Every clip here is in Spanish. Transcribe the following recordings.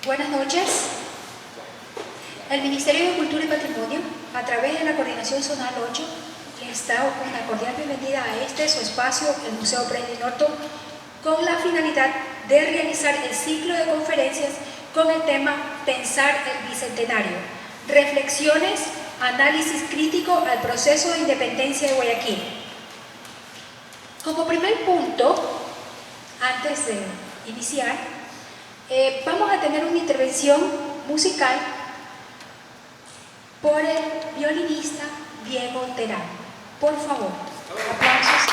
Buenas noches. El Ministerio de Cultura y Patrimonio, a través de la Coordinación Zonal 8, les da una cordial bienvenida a este su espacio, el Museo Presley Norton, con la finalidad de realizar el ciclo de conferencias con el tema Pensar el Bicentenario, reflexiones, análisis crítico al proceso de independencia de Guayaquil. Como primer punto, antes de iniciar, vamos a tener una intervención musical por el violinista Diego Terán. Por favor, aplausos.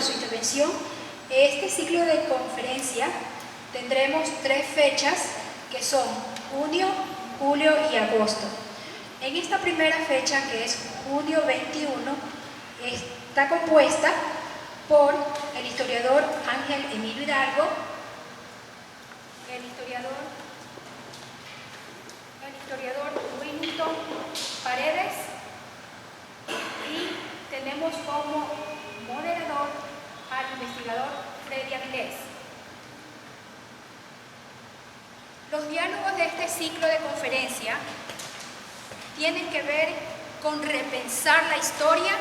por su intervención. Este ciclo de conferencia tendremos 3 fechas que son junio, julio y agosto. En esta primera fecha, que es junio 21, está compuesta por el historiador Ángel Emilio Hidalgo, el historiador Willington Paredes, y tenemos como moderador al investigador Freddy Avilés. Los diálogos de este ciclo de conferencia tienen que ver con repensar la historia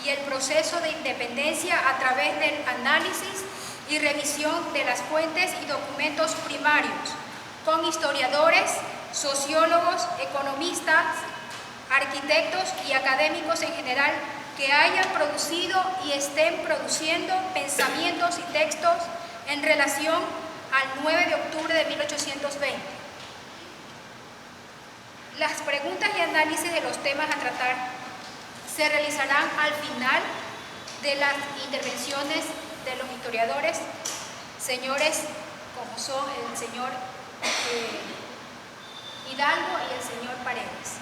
y el proceso de independencia a través del análisis y revisión de las fuentes y documentos primarios, con historiadores, sociólogos, economistas, arquitectos y académicos en general que hayan producido y estén produciendo pensamientos y textos en relación al 9 de octubre de 1820. Las preguntas y análisis de los temas a tratar se realizarán al final de las intervenciones de los historiadores, señores como son el señor Hidalgo y el señor Paredes.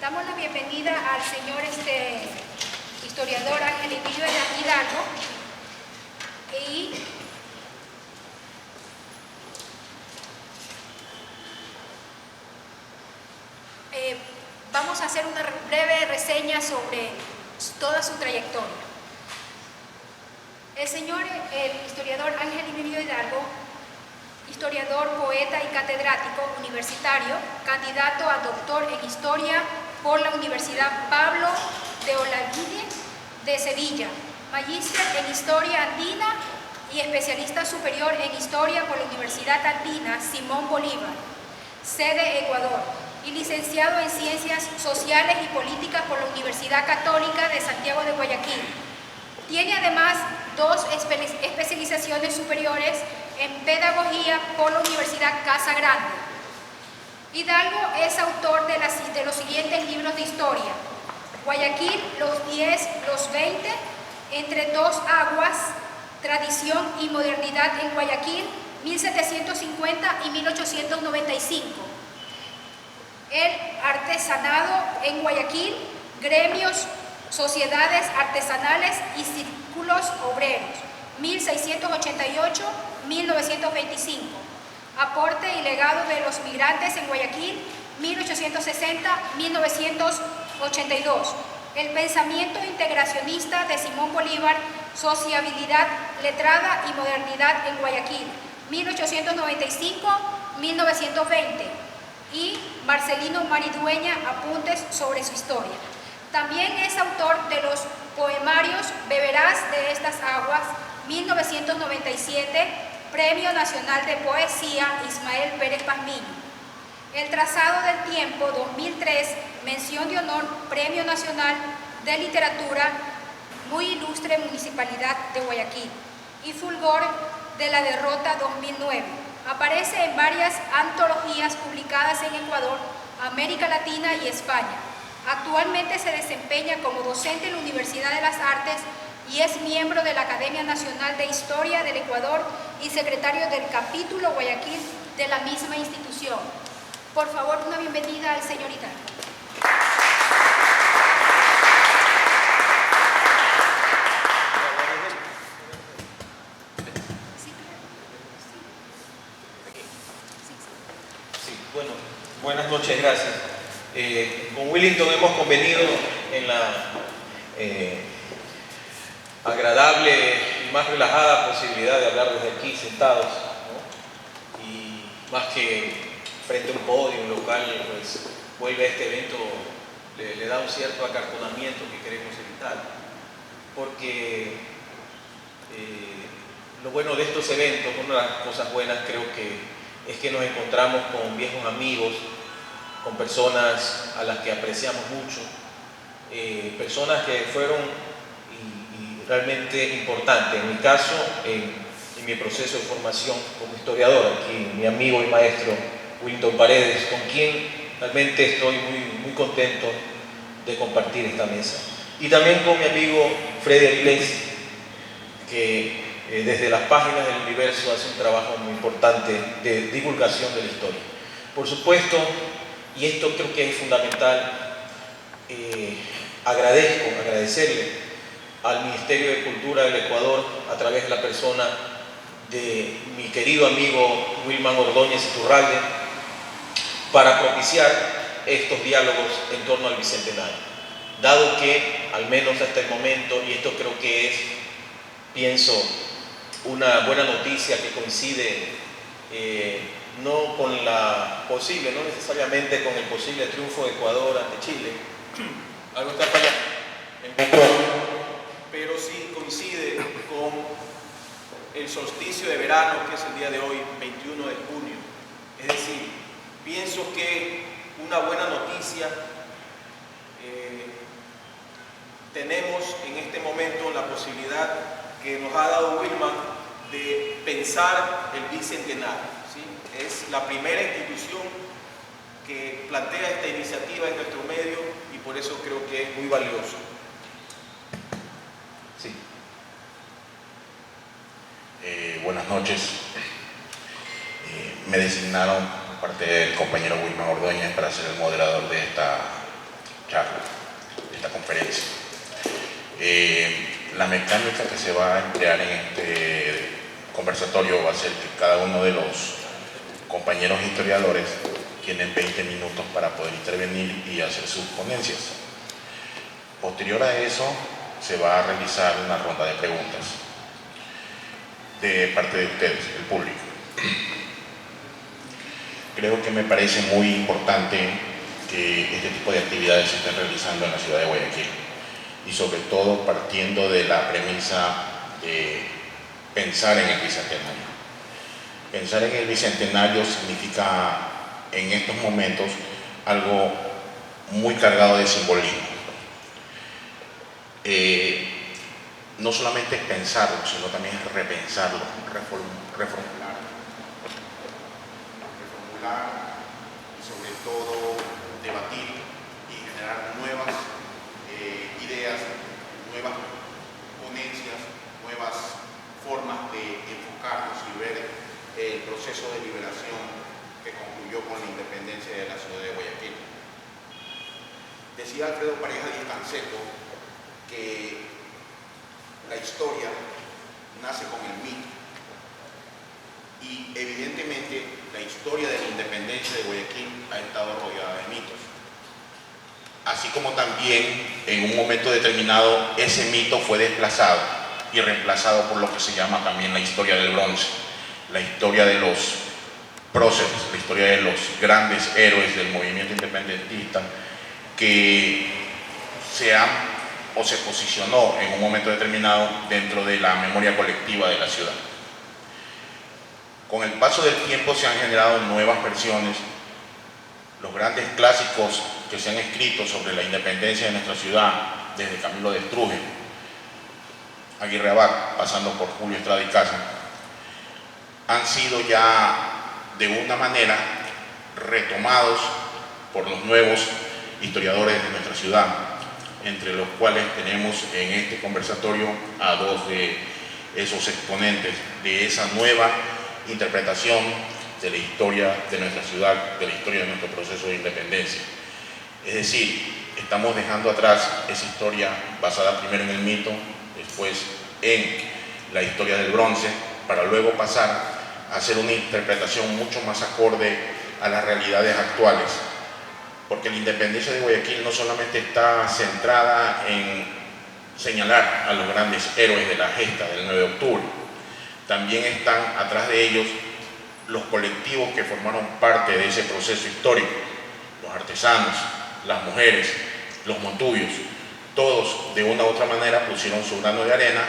Damos la bienvenida al señor historiador Ángel Emilio Hidalgo y vamos a hacer una breve reseña sobre toda su trayectoria. El historiador Ángel Emilio Hidalgo, historiador, poeta y catedrático universitario, candidato a doctor en Historia por la Universidad Pablo de Olavide de Sevilla, magíster en Historia Andina y especialista superior en Historia por la Universidad Andina Simón Bolívar, sede Ecuador, y licenciado en Ciencias Sociales y Políticas por la Universidad Católica de Santiago de Guayaquil. Tiene además 2 especializaciones superiores en Pedagogía por la Universidad Casa Grande. Hidalgo es autor de los siguientes libros de historia: Guayaquil, los 10, los 20, Entre dos aguas, Tradición y modernidad en Guayaquil, 1750 y 1895. El artesanado en Guayaquil, gremios, sociedades artesanales y círculos obreros, 1688-1925. Aporte y legado de los migrantes en Guayaquil, 1860-1982. El pensamiento integracionista de Simón Bolívar, sociabilidad letrada y modernidad en Guayaquil, 1895-1920. Y Marcelino Maridueña, apuntes sobre su historia. También es autor de los poemarios Beberás de estas aguas, 1997, Premio Nacional de Poesía Ismael Pérez Pazmiño. El trazado del tiempo, 2003, mención de honor, Premio Nacional de Literatura, muy ilustre Municipalidad de Guayaquil. Y Fulgor de la Derrota, 2009. Aparece en varias antologías publicadas en Ecuador, América Latina y España. Actualmente se desempeña como docente en la Universidad de las Artes y es miembro de la Academia Nacional de Historia del Ecuador y secretario del capítulo Guayaquil de la misma institución. Por favor, una bienvenida al señor Hidalgo. Bueno, buenas noches, gracias. Con Willington hemos convenido en la agradable y más relajada posibilidad de hablar desde aquí sentados, ¿no? Y más que frente a un podio, un local, pues vuelve a este evento, le da un cierto acartonamiento que queremos evitar, porque lo bueno de estos eventos, una de las cosas buenas creo que es que nos encontramos con viejos amigos, con personas a las que apreciamos mucho, personas que fueron y realmente importantes. En mi caso, en mi proceso de formación como historiador, aquí mi amigo y maestro Willington Paredes, con quien realmente estoy muy contento de compartir esta mesa. Y también con mi amigo Freddy Avilés, que desde las páginas del Universo hace un trabajo muy importante de divulgación de la historia. Por supuesto, y esto creo que es fundamental, agradecerle al Ministerio de Cultura del Ecuador a través de la persona de mi querido amigo Wilman Ordóñez Iturralde para propiciar estos diálogos en torno al Bicentenario, dado que, al menos hasta el momento, y esto creo que es, pienso, una buena noticia que coincide no con la posible, no necesariamente con el posible triunfo de Ecuador ante Chile, algo está fallando, pero sí coincide con el solsticio de verano, que es el día de hoy, 21 de junio. Es decir, pienso que una buena noticia, tenemos en este momento la posibilidad que nos ha dado Wilman de pensar el bicentenario, ¿sí? Es la primera institución que plantea esta iniciativa en nuestro medio y por eso creo que es muy valioso. Sí. Buenas noches. Me designaron por parte del compañero Wilman Ordóñez para ser el moderador de esta charla, de esta conferencia. La mecánica que se va a emplear en este conversatorio va a ser que cada uno de los compañeros historiadores tienen 20 minutos para poder intervenir y hacer sus ponencias. Posterior a eso, se va a realizar una ronda de preguntas de parte de ustedes, el público. Creo que me parece muy importante que este tipo de actividades se estén realizando en la ciudad de Guayaquil y sobre todo partiendo de la premisa de pensar en el Bicentenario. Pensar en el Bicentenario significa en estos momentos algo muy cargado de simbolismo. No solamente es pensarlo, sino también es repensarlo, reformular y sobre todo debatir y generar nuevas ideas, nuevas ponencias, nuevas formas de enfocarnos y ver el proceso de liberación que concluyó con la independencia de la ciudad de Guayaquil. Decía Alfredo Pareja Díaz Canseco que la historia nace con el mito y evidentemente la historia de la independencia de Guayaquil ha estado rodeada de mitos. Así como también en un momento determinado ese mito fue desplazado y reemplazado por lo que se llama también la historia del bronce, la historia de los próceres, la historia de los grandes héroes del movimiento independentista que se posicionó en un momento determinado dentro de la memoria colectiva de la ciudad. Con el paso del tiempo se han generado nuevas versiones. Los grandes clásicos que se han escrito sobre la independencia de nuestra ciudad, desde Camilo de Estruje, Aguirre Abad, pasando por Julio Estrada y Casa, han sido ya de una manera retomados por los nuevos historiadores de nuestra ciudad, entre los cuales tenemos en este conversatorio a dos de esos exponentes de esa nueva interpretación de la historia de nuestra ciudad, de la historia de nuestro proceso de independencia. Es decir, estamos dejando atrás esa historia basada primero en el mito, después en la historia del bronce, para luego pasar a hacer una interpretación mucho más acorde a las realidades actuales. Porque la independencia de Guayaquil no solamente está centrada en señalar a los grandes héroes de la gesta del 9 de octubre, también están atrás de ellos los colectivos que formaron parte de ese proceso histórico, los artesanos, las mujeres, los montuyos, todos de una u otra manera pusieron su grano de arena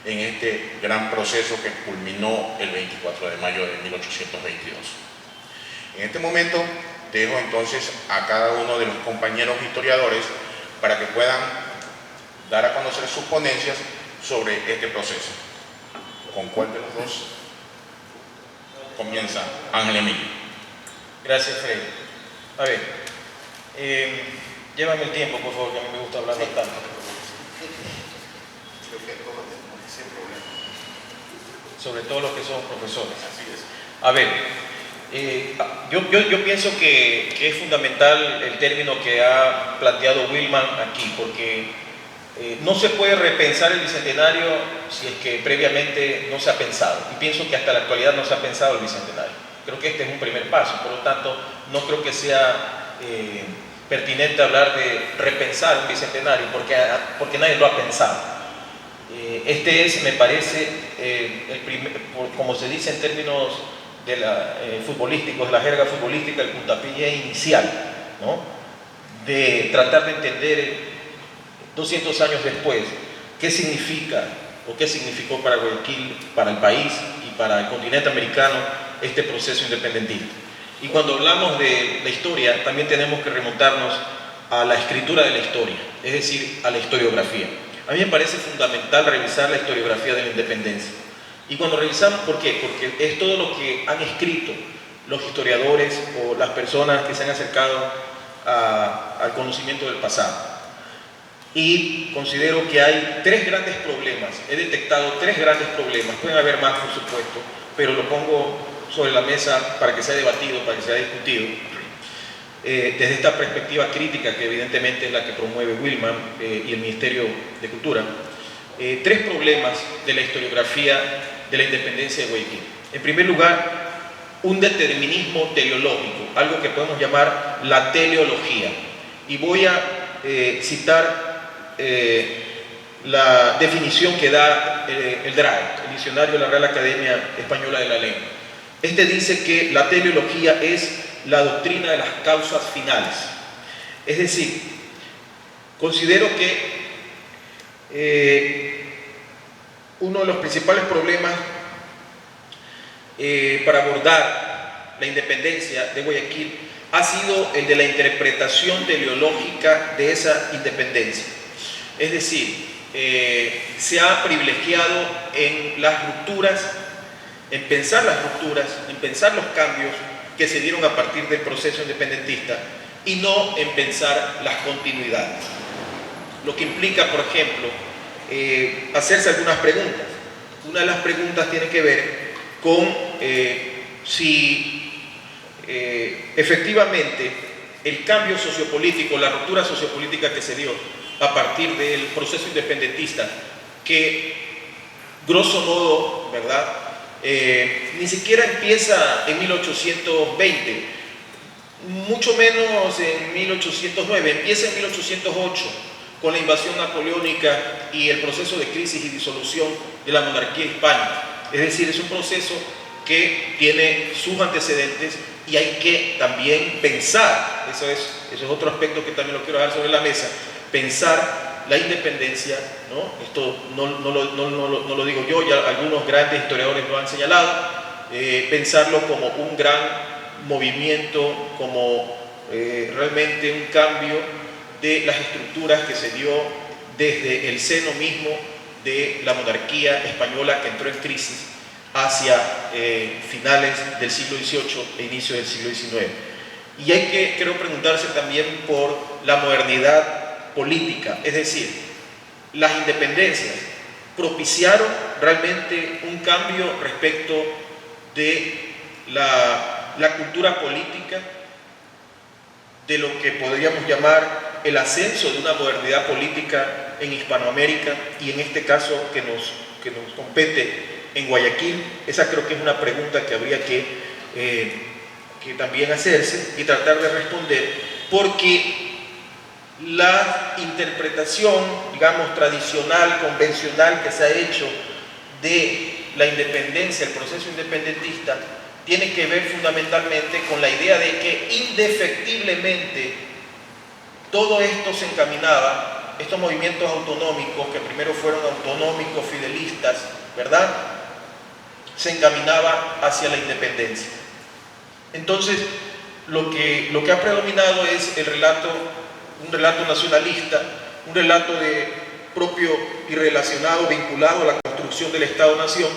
en este gran proceso que culminó el 24 de mayo de 1822. En este momento dejo entonces a cada uno de los compañeros historiadores para que puedan dar a conocer sus ponencias sobre este proceso. ¿Con cuál de los dos comienza Ángel Emilio? Gracias, Freddy. A ver, Llévame el tiempo, por favor, que a mí me gusta hablar bastante. Creo que todos tenemos ese problema. Sobre todo los que son profesores. Así es. A ver, yo pienso que es fundamental el término que ha planteado Wilman aquí, porque no se puede repensar el Bicentenario si es que previamente no se ha pensado. Y pienso que hasta la actualidad no se ha pensado el Bicentenario. Creo que este es un primer paso, por lo tanto, no creo que sea pertinente hablar de repensar un Bicentenario, porque nadie lo ha pensado. Este es, me parece, como se dice en términos de futbolísticos, de la jerga futbolística, el puntapié inicial, ¿no? De tratar de entender 200 años después qué significa o qué significó para Guayaquil, para el país y para el continente americano este proceso independentista. Y cuando hablamos de la historia, también tenemos que remontarnos a la escritura de la historia, es decir, a la historiografía. A mí me parece fundamental revisar la historiografía de la independencia. Y cuando revisamos, ¿por qué? Porque es todo lo que han escrito los historiadores o las personas que se han acercado al conocimiento del pasado. Y considero que hay tres grandes problemas. He detectado tres grandes problemas. Pueden haber más, por supuesto, pero lo pongo sobre la mesa para que sea debatido, para que sea discutido. Desde esta perspectiva crítica, que evidentemente es la que promueve Wilman y el Ministerio de Cultura, tres problemas de la historiografía de la independencia de Guayaquil. En primer lugar, un determinismo teleológico, algo que podemos llamar la teleología. Y voy a citar la definición que da el DRAE, el Diccionario de la Real Academia Española de la Lengua. Este dice que la teleología es la doctrina de las causas finales. Es decir, considero que uno de los principales problemas para abordar la independencia de Guayaquil ha sido el de la interpretación teleológica de esa independencia. Es decir, se ha privilegiado en las rupturas, en pensar las rupturas, en pensar los cambios que se dieron a partir del proceso independentista y no en pensar las continuidades. Lo que implica, por ejemplo, hacerse algunas preguntas. Una de las preguntas tiene que ver con si efectivamente el cambio sociopolítico, la ruptura sociopolítica que se dio a partir del proceso independentista, que grosso modo, ¿verdad?, ni siquiera empieza en 1820, mucho menos en 1809, empieza en 1808 con la invasión napoleónica y el proceso de crisis y disolución de la monarquía hispánica. Es decir, es un proceso que tiene sus antecedentes y hay que también pensar, eso es otro aspecto que también lo quiero dejar sobre la mesa, pensar la independencia, ¿no? Esto no lo digo yo, ya algunos grandes historiadores lo han señalado, pensarlo como un gran movimiento, como realmente un cambio de las estructuras que se dio desde el seno mismo de la monarquía española, que entró en crisis hacia finales del siglo XVIII e inicio del siglo XIX. Y hay que, creo, preguntarse también por la modernidad política, es decir, las independencias propiciaron realmente un cambio respecto de la cultura política, de lo que podríamos llamar el ascenso de una modernidad política en Hispanoamérica y en este caso que nos compete en Guayaquil. Esa creo que es una pregunta que habría que también hacerse y tratar de responder, porque la interpretación, digamos, tradicional, convencional que se ha hecho de la independencia, el proceso independentista, tiene que ver fundamentalmente con la idea de que indefectiblemente todo esto se encaminaba, estos movimientos autonómicos, que primero fueron autonómicos, fidelistas, ¿verdad?, se encaminaba hacia la independencia. Entonces, lo que ha predominado es un relato nacionalista, un relato propio y relacionado, vinculado a la construcción del Estado-Nación,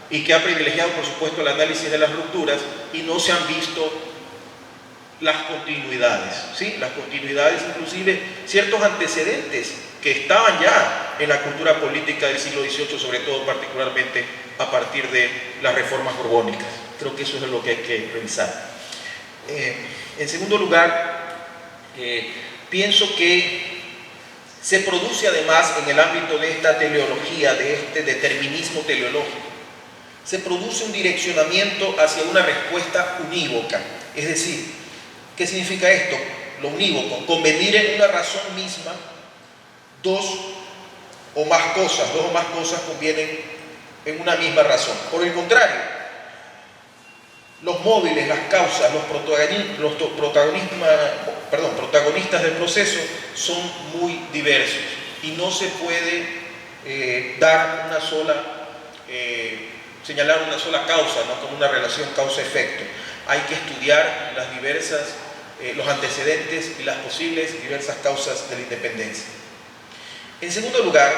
y que ha privilegiado, por supuesto, el análisis de las rupturas, y no se han visto las continuidades, ¿sí? Las continuidades, inclusive ciertos antecedentes que estaban ya en la cultura política del siglo XVIII, sobre todo particularmente a partir de las reformas borbónicas. Creo que eso es lo que hay que revisar. En segundo lugar, pienso que se produce además en el ámbito de esta teleología, de este determinismo teleológico, se produce un direccionamiento hacia una respuesta unívoca. Es decir, ¿qué significa esto? Lo unívoco, convenir en una razón misma dos o más cosas convienen en una misma razón. Por el contrario, los móviles, las causas, los protagonistas del proceso son muy diversos y no se puede dar una sola, señalar una sola causa, ¿no? Como una relación causa-efecto. Hay que estudiar las diversas, los antecedentes y las posibles diversas causas de la independencia. En segundo lugar,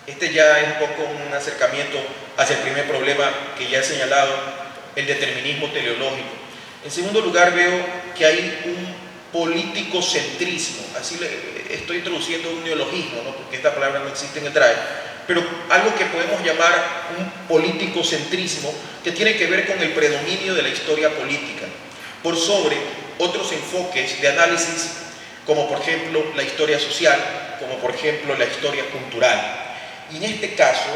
este ya es un poco un acercamiento hacia el primer problema que ya he señalado, el determinismo teleológico. En segundo lugar, veo que hay un politicocentrismo, así estoy introduciendo un neologismo, ¿no? Porque esta palabra no existe en el DRAE, pero algo que podemos llamar un politicocentrismo que tiene que ver con el predominio de la historia política por sobre otros enfoques de análisis, como por ejemplo la historia social, como por ejemplo la historia cultural. Y en este caso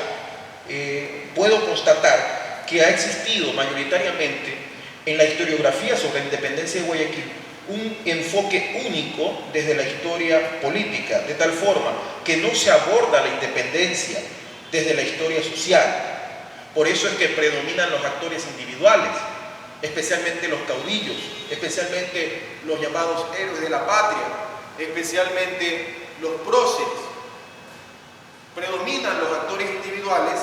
puedo constatar que ha existido mayoritariamente en la historiografía sobre la independencia de Guayaquil un enfoque único desde la historia política, de tal forma que no se aborda la independencia desde la historia social. Por eso es que predominan los actores individuales, especialmente los caudillos, especialmente los llamados héroes de la patria, especialmente los próceres. Predominan los actores individuales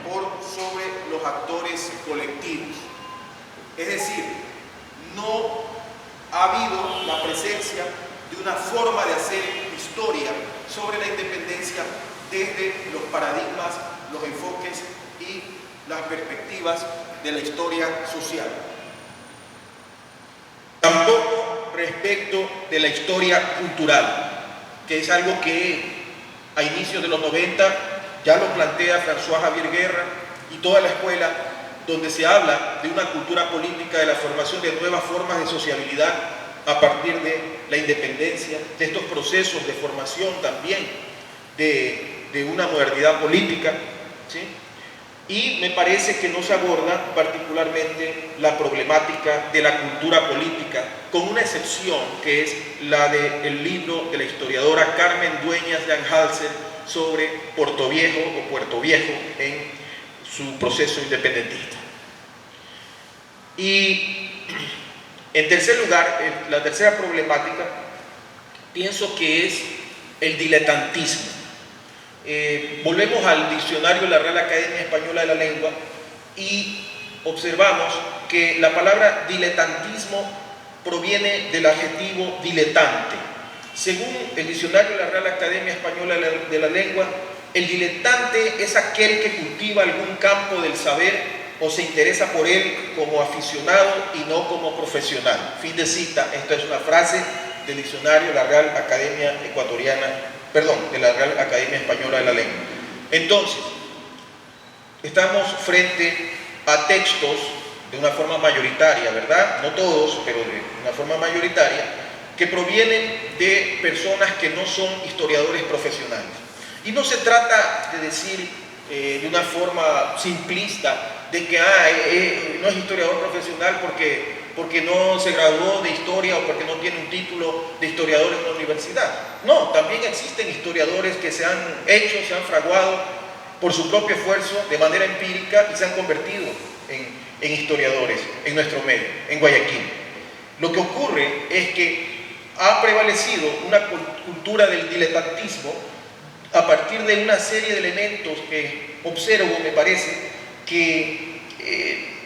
por sobre los actores colectivos. Es decir, no ha habido la presencia de una forma de hacer historia sobre la independencia desde los paradigmas, los enfoques y las perspectivas de la historia social. Tampoco respecto de la historia cultural, que es algo que a inicios de los 90 ya lo plantea François Javier Guerra y toda la escuela, donde se habla de una cultura política, de la formación de nuevas formas de sociabilidad a partir de la independencia, de estos procesos de formación también de una modernidad política, ¿sí? Y me parece que no se aborda particularmente la problemática de la cultura política, con una excepción que es la del libro de la historiadora Carmen Dueñas de Anhalser sobre Puerto Viejo en su proceso independentista. Y en tercer lugar, la tercera problemática, pienso que es el diletantismo. Volvemos al diccionario de la Real Academia Española de la Lengua y observamos que la palabra diletantismo proviene del adjetivo diletante. Según el diccionario de la Real Academia Española de la Lengua, el diletante es aquel que cultiva algún campo del saber o se interesa por él como aficionado y no como profesional. Fin de cita. Esta es una frase del diccionario de la Real Academia de la Real Academia Española de la Lengua. Entonces, estamos frente a textos de una forma mayoritaria, ¿verdad? No todos, pero de una forma mayoritaria, que provienen de personas que no son historiadores profesionales. Y no se trata de decir de una forma simplista de que no es historiador profesional porque no se graduó de historia o porque no tiene un título de historiador en la universidad. No, también existen historiadores que se han fraguado por su propio esfuerzo de manera empírica y se han convertido en historiadores en nuestro medio, en Guayaquil. Lo que ocurre es que ha prevalecido una cultura del diletantismo a partir de una serie de elementos que observo, me parece, que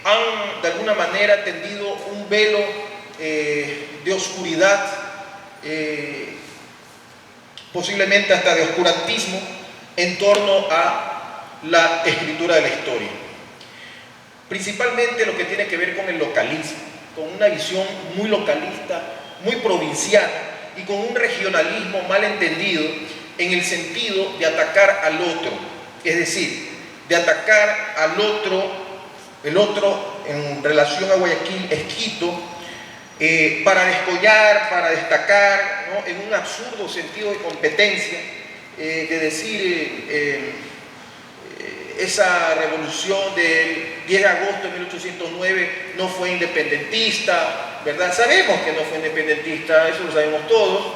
han de alguna manera tendido un velo de oscuridad, posiblemente hasta de oscurantismo, en torno a la escritura de la historia. principalmente lo que tiene que ver con el localismo, con una visión muy localista, muy provinciana y con un regionalismo mal entendido en el sentido de atacar al otro, es decir, de atacar al otro, el otro en relación a Guayaquil es Quito, para descollar, para destacar, ¿no?, en un absurdo sentido de competencia, de decir esa revolución del 10 de agosto de 1809 no fue independentista, ¿verdad? Sabemos que no fue independentista, eso lo sabemos todos,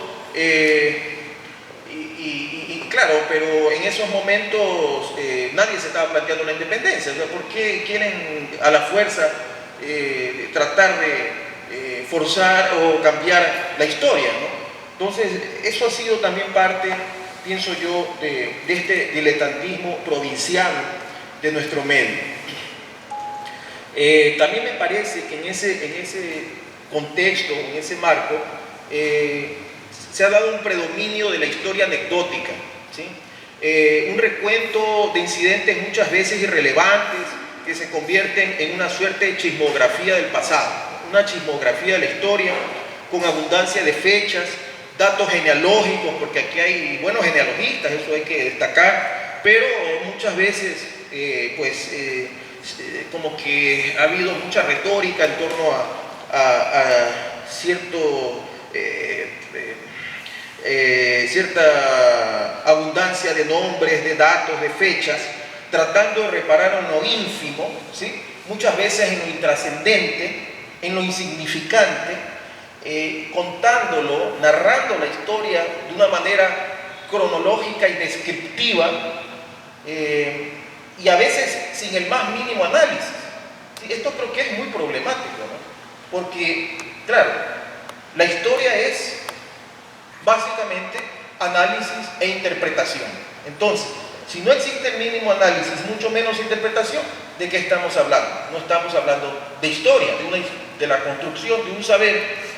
y claro, pero en esos momentos nadie se estaba planteando la independencia. O sea, ¿por qué quieren a la fuerza tratar de forzar o cambiar la historia, ¿no? Entonces, eso ha sido también parte, pienso yo, de este diletantismo provincial de nuestro medio. También me parece que en ese contexto, en ese marco, se ha dado un predominio de la historia anecdótica, ¿sí? Un recuento de incidentes muchas veces irrelevantes que se convierten en una suerte de chismografía del pasado, una chismografía de la historia con abundancia de fechas, datos genealógicos, porque aquí hay buenos genealogistas, eso hay que destacar, pero muchas veces como que ha habido mucha retórica en torno a cierta abundancia de nombres, de datos, de fechas, tratando de reparar en lo ínfimo, ¿sí?, muchas veces en lo intrascendente, en lo insignificante, contándolo, narrando la historia de una manera cronológica y descriptiva, y a veces sin el más mínimo análisis. ¿Sí? Esto creo que es muy problemático, ¿no? Porque, claro, la historia es básicamente análisis e interpretación. Entonces, si no existe el mínimo análisis, mucho menos interpretación, ¿de qué estamos hablando? No estamos hablando de historia, de la construcción de un saber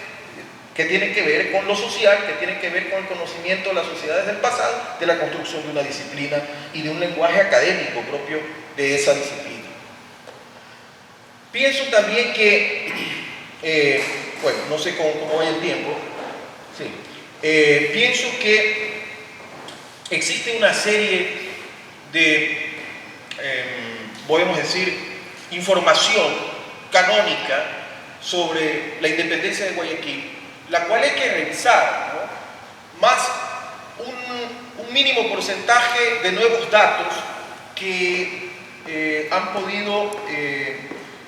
que tiene que ver con lo social, que tiene que ver con el conocimiento de las sociedades del pasado, de la construcción de una disciplina y de un lenguaje académico propio de esa disciplina. Pienso también que, bueno, no sé cómo va el tiempo, sí. Pienso que existe una serie de, podemos decir, información canónica sobre la independencia de Guayaquil, la cual hay que revisar, ¿no?, más un mínimo porcentaje de nuevos datos que han podido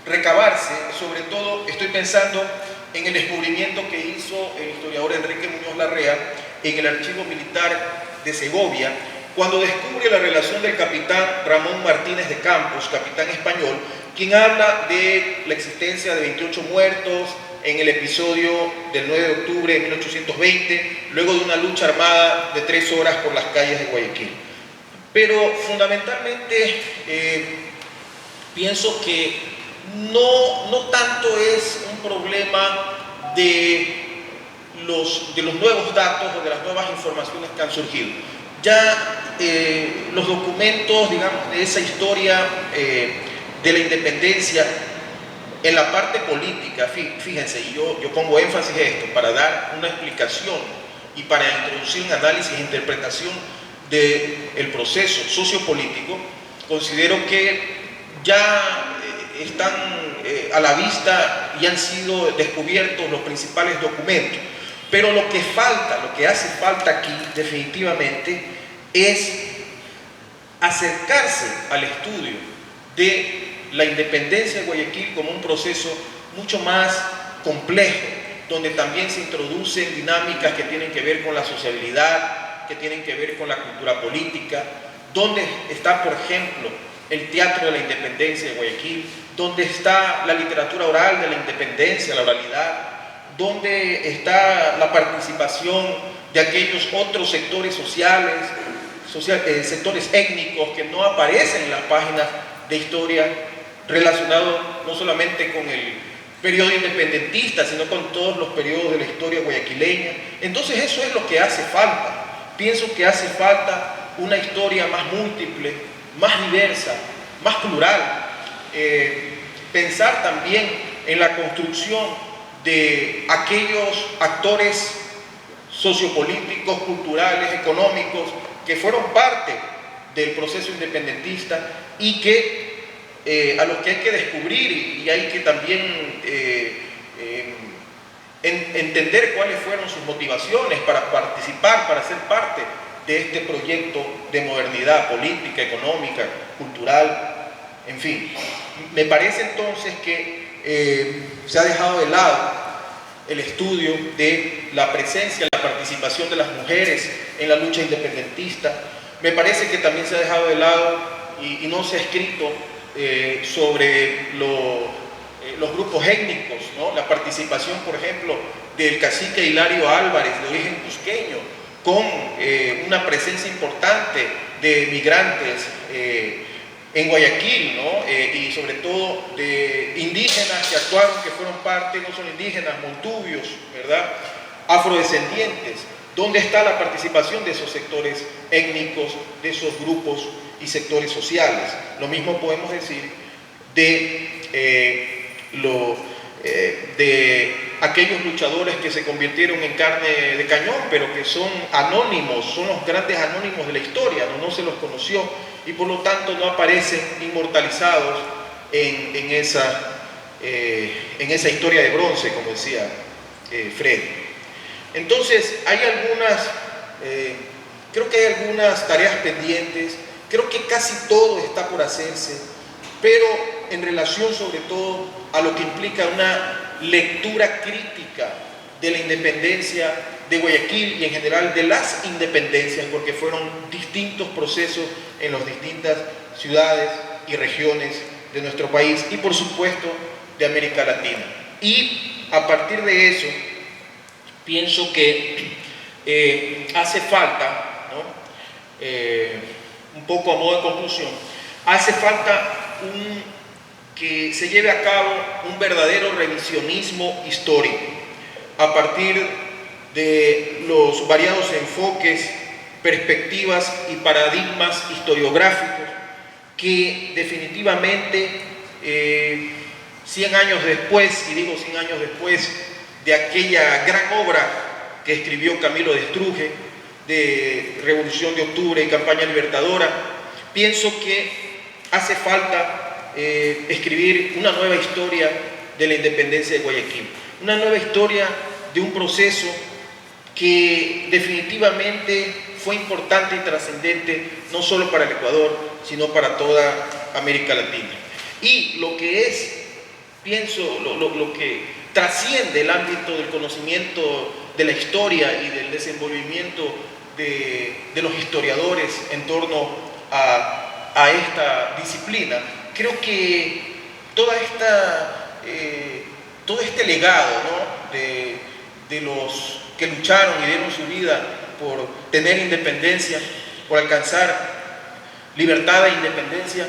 recabarse. Sobre todo estoy pensando en el descubrimiento que hizo el historiador Enrique Muñoz Larrea en el archivo militar de Segovia, cuando descubre la relación del capitán Ramón Martínez de Campos, capitán español, quien habla de la existencia de 28 muertos en el episodio del 9 de octubre de 1820, luego de una lucha armada de 3 horas por las calles de Guayaquil. Pero fundamentalmente pienso que no tanto es un problema de los nuevos datos o de las nuevas informaciones que han surgido. Ya los documentos, digamos, de esa historia de la independencia en la parte política, fíjense, y yo pongo énfasis en esto para dar una explicación y para introducir un análisis e interpretación del proceso sociopolítico. Considero que ya están a la vista y han sido descubiertos los principales documentos, pero lo que falta, lo que hace falta aquí definitivamente es acercarse al estudio de la independencia de Guayaquil como un proceso mucho más complejo, donde también se introducen dinámicas que tienen que ver con la sociabilidad, que tienen que ver con la cultura política, donde está, por ejemplo, el teatro de la independencia de Guayaquil, donde está la literatura oral de la independencia, la oralidad, donde está la participación de aquellos otros sectores sociales, sectores étnicos que no aparecen en las páginas de historia, relacionado no solamente con el periodo independentista, sino con todos los periodos de la historia guayaquileña. Entonces eso es lo que hace falta. Pienso que hace falta una historia más múltiple, más diversa, más plural. pensar también en la construcción de aquellos actores sociopolíticos, culturales, económicos, que fueron parte del proceso independentista y que a los que hay que descubrir y hay que también entender cuáles fueron sus motivaciones para participar, para ser parte de este proyecto de modernidad política, económica, cultural, en fin. Me parece entonces que se ha dejado de lado el estudio de la presencia, la participación de las mujeres en la lucha independentista. Me parece que también se ha dejado de lado y no se ha escrito sobre los grupos étnicos, ¿no? La participación, por ejemplo, del cacique Hilario Álvarez, de origen cusqueño, con una presencia importante de migrantes en Guayaquil, ¿no? Y sobre todo de indígenas que actuaron, que fueron parte, no solo indígenas, montubios, ¿verdad?, afrodescendientes. ¿Dónde está la participación de esos sectores étnicos, de esos grupos y sectores sociales? Lo mismo podemos decir de aquellos luchadores que se convirtieron en carne de cañón, pero que son anónimos, son los grandes anónimos de la historia, no se los conoció y por lo tanto no aparecen inmortalizados en esa historia de bronce, como decía Fred. Entonces creo que hay algunas tareas pendientes, creo que casi todo está por hacerse, pero en relación sobre todo a lo que implica una lectura crítica de la independencia de Guayaquil y en general de las independencias, porque fueron distintos procesos en las distintas ciudades y regiones de nuestro país y por supuesto de América Latina. Y a partir de eso pienso que hace falta, ¿no?, un poco a modo de conclusión, hace falta que se lleve a cabo un verdadero revisionismo histórico a partir de los variados enfoques, perspectivas y paradigmas historiográficos que definitivamente 100 años después, y digo 100 años después de aquella gran obra que escribió Camilo de Estruje de Revolución de Octubre y Campaña Libertadora, pienso que hace falta escribir una nueva historia de la independencia de Guayaquil, una nueva historia de un proceso que definitivamente fue importante y trascendente no solo para el Ecuador, sino para toda América Latina. Y lo que es, pienso, lo que trasciende el ámbito del conocimiento de la historia y del desenvolvimiento de los historiadores en torno a esta disciplina, creo que todo este legado, ¿no?, de los que lucharon y dieron su vida por tener independencia, por alcanzar libertad e independencia,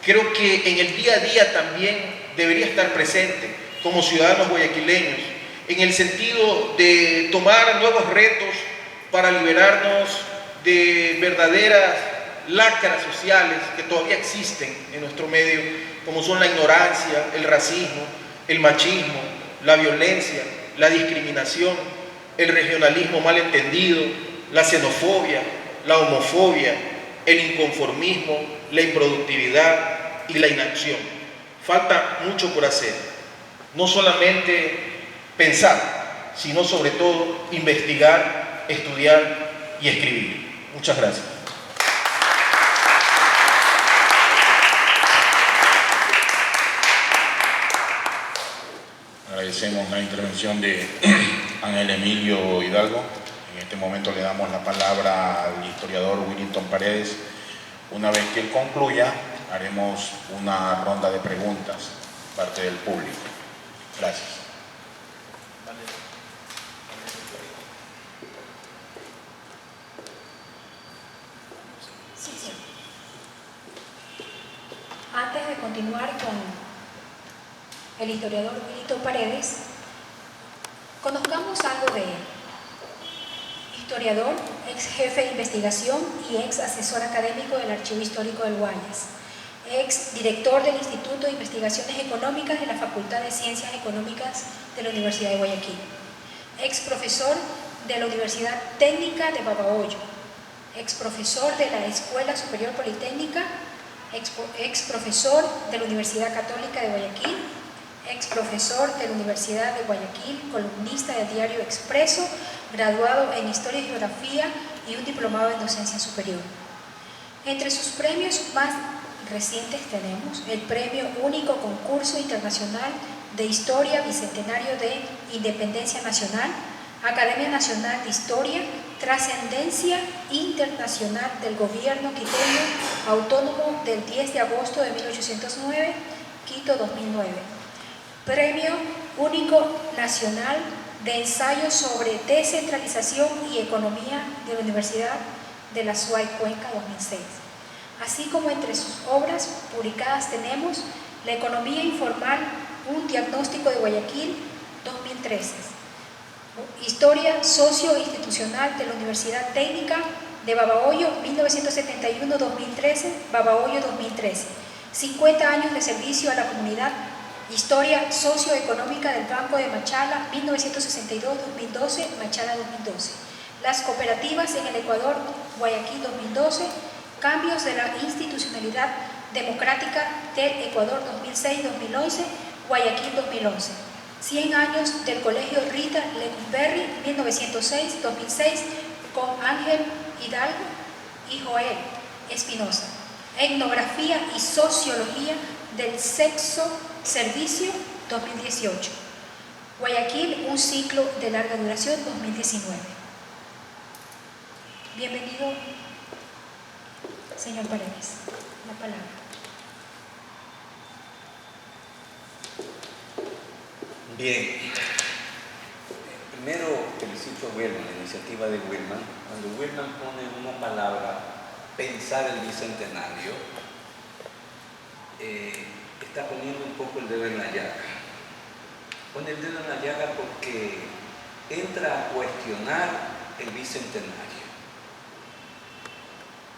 creo que en el día a día también debería estar presente como ciudadanos guayaquileños, en el sentido de tomar nuevos retos para liberarnos de verdaderas lacras sociales que todavía existen en nuestro medio, como son la ignorancia, el racismo, el machismo, la violencia, la discriminación, el regionalismo mal entendido, la xenofobia, la homofobia, el inconformismo, la improductividad y la inacción. Falta mucho por hacer. No solamente pensar, sino sobre todo investigar, estudiar y escribir. Muchas gracias. Agradecemos la intervención de Ángel Emilio Hidalgo. En este momento le damos la palabra al historiador Willington Paredes. Una vez que él concluya, haremos una ronda de preguntas parte del público. Gracias. Sí. Antes de continuar con el historiador Willington Paredes, conozcamos algo de él. Historiador, ex jefe de investigación y ex asesor académico del Archivo Histórico del Guayas. ex director del Instituto de Investigaciones Económicas de la Facultad de Ciencias Económicas de la Universidad de Guayaquil, ex profesor de la Universidad Técnica de Babahoyo, ex profesor de la Escuela Superior Politécnica, ex profesor de la Universidad Católica de Guayaquil, ex profesor de la Universidad de Guayaquil, columnista del diario Expreso, graduado en Historia y Geografía y un diplomado en Docencia Superior. Entre sus premios más recientes tenemos el Premio Único Concurso Internacional de Historia Bicentenario de Independencia Nacional, Academia Nacional de Historia, Trascendencia Internacional del Gobierno Quiteño Autónomo del 10 de agosto de 1809, Quito 2009. Premio Único Nacional de Ensayo sobre Descentralización y Economía de la Universidad de la SUAY Cuenca 2006. Así como entre sus obras publicadas tenemos La Economía Informal, un diagnóstico de Guayaquil 2013, Historia Socio-Institucional de la Universidad Técnica de Babahoyo 1971-2013, Babahoyo 2013, 50 años de servicio a la comunidad, Historia Socioeconómica del Banco de Machala 1962-2012, Machala 2012, Las cooperativas en el Ecuador, Guayaquil 2012, Cambios de la institucionalidad democrática del Ecuador 2006-2011, Guayaquil 2011, 100 años del Colegio Rita Lecumberri 1906-2006, con Ángel Hidalgo y Joel Espinosa, Etnografía y Sociología del Sexo Servicio 2018, Guayaquil, un ciclo de larga duración 2019. Bienvenido, señor Paredes, la palabra. Bien, primero felicito a Wilman, la iniciativa de Wilman. Cuando Wilman pone una palabra, pensar el bicentenario, está poniendo un poco el dedo en la llaga. Pone el dedo en la llaga porque entra a cuestionar el bicentenario.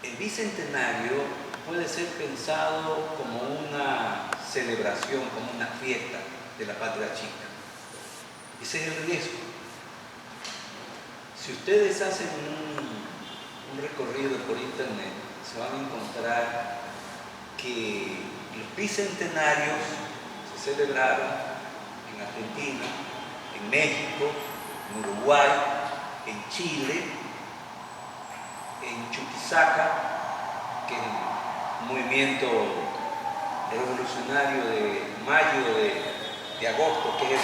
El bicentenario puede ser pensado como una celebración, como una fiesta de la patria chica. Ese es el riesgo. Si ustedes hacen un recorrido por internet, se van a encontrar que los bicentenarios se celebraron en Argentina, en México, en Uruguay, en Chile, en Chuquisaca, que es el movimiento revolucionario de mayo de agosto, que es el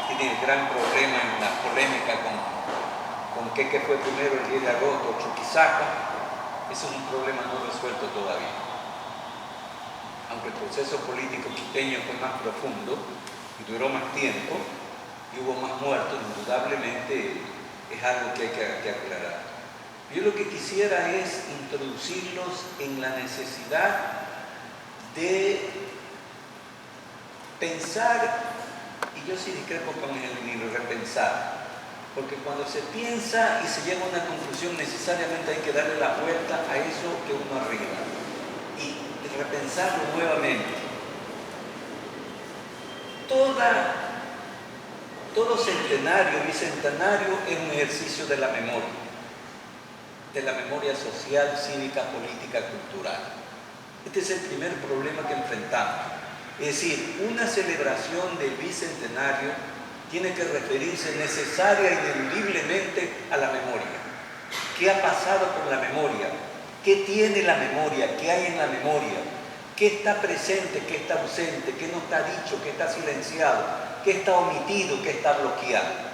que tiene el gran problema en la polémica con qué fue primero el 10 de agosto, Chuquisaca. Ese es un problema no resuelto todavía. Aunque el proceso político quiteño fue más profundo y duró más tiempo y hubo más muertos, indudablemente es algo que hay que aclarar. Yo lo que quisiera es introducirlos en la necesidad de pensar, y yo sí discrepo con el libro, repensar, porque cuando se piensa y se llega a una conclusión, necesariamente hay que darle la vuelta a eso que uno arriba y repensarlo nuevamente. Todo centenario, bicentenario es un ejercicio de la memoria social, cívica, política, cultural. Este es el primer problema que enfrentamos. Es decir, una celebración del bicentenario tiene que referirse necesaria e ineludiblemente a la memoria. ¿Qué ha pasado con la memoria? ¿Qué tiene la memoria? ¿Qué hay en la memoria? ¿Qué está presente? ¿Qué está ausente? ¿Qué no está dicho? ¿Qué está silenciado? ¿Qué está omitido? ¿Qué está bloqueado?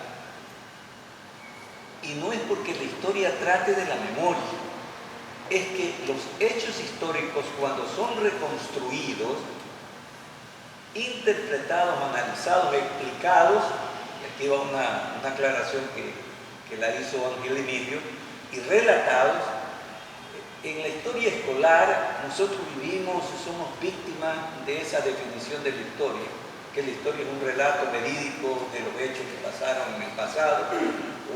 Y no es porque la historia trate de la memoria, es que los hechos históricos, cuando son reconstruidos, interpretados, analizados, explicados, y aquí va una aclaración que la hizo Ángel Emilio, y relatados, en la historia escolar nosotros vivimos y somos víctimas de esa definición de la historia, que la historia es un relato verídico de los hechos que pasaron en el pasado,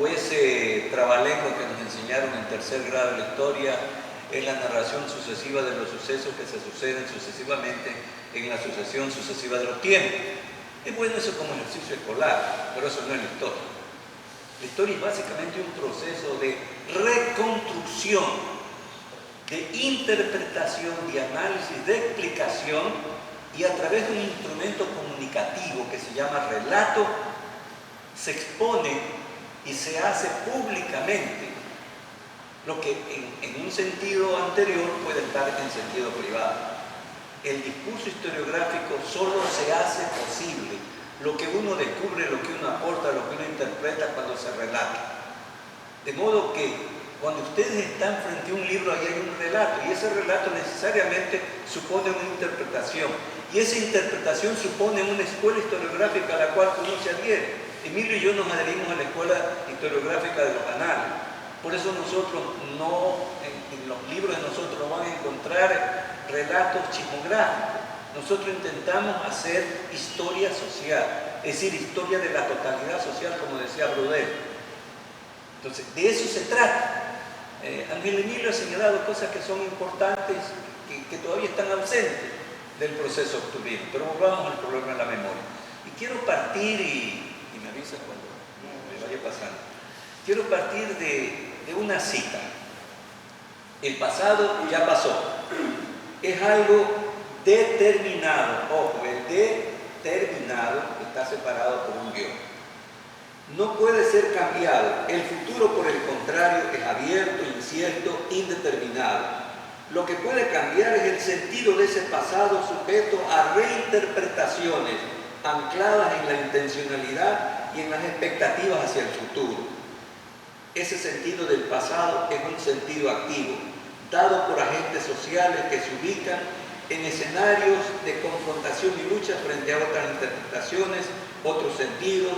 o ese trabalenguas que nos enseñaron en tercer grado de la historia, es la narración sucesiva de los sucesos que se suceden sucesivamente en la sucesión sucesiva de los tiempos. Es bueno eso como ejercicio escolar, pero eso no es la historia. La historia es básicamente un proceso de reconstrucción, de interpretación, de análisis, de explicación, y a través de un instrumento comunicativo que se llama relato, se expone y se hace públicamente lo que en un sentido anterior puede estar en sentido privado. El discurso historiográfico solo se hace posible lo que uno descubre, lo que uno aporta, lo que uno interpreta cuando se relata. De modo que cuando ustedes están frente a un libro, ahí hay un relato, y ese relato necesariamente supone una interpretación, y esa interpretación supone una escuela historiográfica a la cual uno se adhiere. Emilio y yo nos adherimos a la escuela historiográfica de los anales. Por eso nosotros no, en los libros de nosotros no van a encontrar relatos chismográficos. Nosotros intentamos hacer historia social, es decir, historia de la totalidad social, como decía Brodel. Entonces, de eso se trata. Ángel Emilio ha señalado cosas que son importantes, que todavía están ausentes del proceso octubrino, pero volvamos al problema de la memoria. Y quiero partir, y me avisa cuando me vaya pasando, quiero partir de una cita. El pasado ya pasó. Es algo determinado. Ojo, el determinado está separado por un guión. No puede ser cambiado. El futuro, por el contrario, es abierto, incierto, indeterminado. Lo que puede cambiar es el sentido de ese pasado sujeto a reinterpretaciones ancladas en la intencionalidad y en las expectativas hacia el futuro. Ese sentido del pasado es un sentido activo, dado por agentes sociales que se ubican en escenarios de confrontación y lucha frente a otras interpretaciones, otros sentidos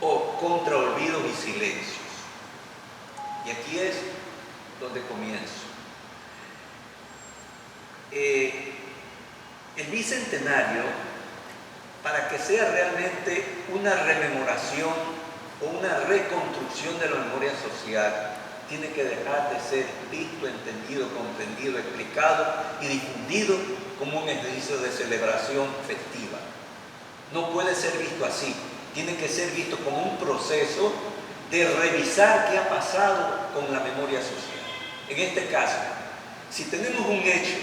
o contra olvidos y silencios. Y aquí es donde comienzo. El bicentenario, para que sea realmente una rememoración o una reconstrucción de la memoria social, tiene que dejar de ser visto, entendido, comprendido, explicado y difundido como un ejercicio de celebración festiva. No puede ser visto así, tiene que ser visto como un proceso de revisar qué ha pasado con la memoria social. En este caso, si tenemos un hecho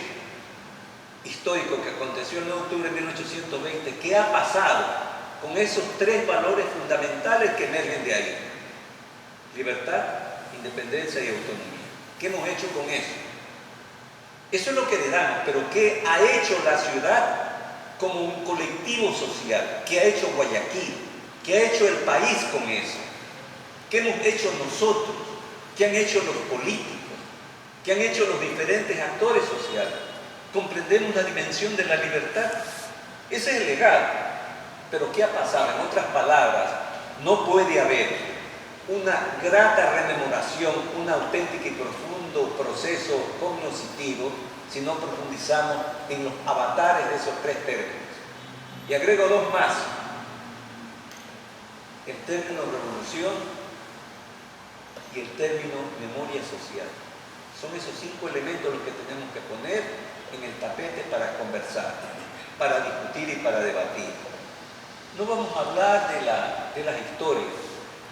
histórico que aconteció el 9 de octubre de 1820, ¿qué ha pasado con esos tres valores fundamentales que emergen de ahí? Libertad, independencia y autonomía. ¿Qué hemos hecho con eso? Eso es lo que le damos, pero ¿qué ha hecho la ciudad como un colectivo social? ¿Qué ha hecho Guayaquil? ¿Qué ha hecho el país con eso? ¿Qué hemos hecho nosotros? ¿Qué han hecho los políticos? ¿Qué han hecho los diferentes actores sociales? ¿Comprendemos la dimensión de la libertad? Ese es el legado. Pero ¿qué ha pasado? En otras palabras, no puede haber una grata rememoración, un auténtico y profundo proceso cognoscitivo si no profundizamos en los avatares de esos tres términos. Y agrego dos más. El término revolución y el término memoria social. Son esos 5 elementos los que tenemos que poner en el tapete para conversar, para discutir y para debatir. No vamos a hablar de las historias.